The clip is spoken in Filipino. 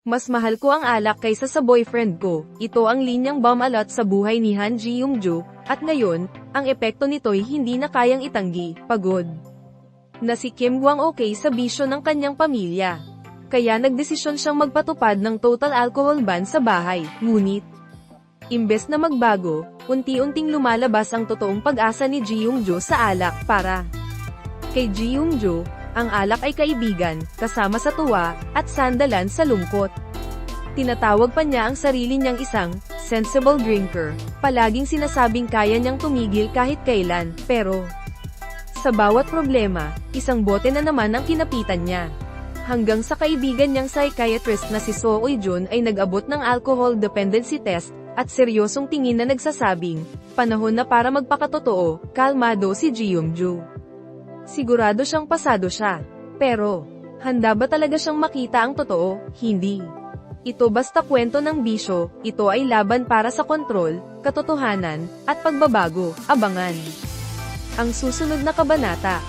Mas mahal ko ang alak kaysa sa boyfriend ko. Ito ang linyang bumalot sa buhay ni Han Ji-young-jo, at ngayon, ang epekto nito'y hindi na kayang itanggi. Pagod na si Kim Kwang-ok sa bisyo ng kanyang pamilya. Kaya nagdesisyon siyang magpatupad ng total alcohol ban sa bahay. Ngunit, imbes na magbago, unti-unting lumalabas ang totoong pag-asa ni Ji-young-jo sa alak. Para kay Ji-young-jo, ang alak ay kaibigan, kasama sa tuwa, at sandalan sa lungkot. Tinatawag pa niya ang sarili niyang isang sensible drinker. Palaging sinasabing kaya niyang tumigil kahit kailan, pero sa bawat problema, isang bote na naman ang kinapitan niya. Hanggang sa kaibigan niyang psychiatrist na si So Ui-jun ay nag-abot ng alcohol dependency test, at seryosong tingin na nagsasabing, panahon na para magpakatotoo. Kalmado si Ji-young-jo. Sigurado siyang pasado siya. Pero, handa ba talaga siyang makita ang totoo? Hindi. Ito basta kwento ng bisyo, ito ay laban para sa kontrol, katotohanan, at pagbabago. Abangan ang susunod na kabanata.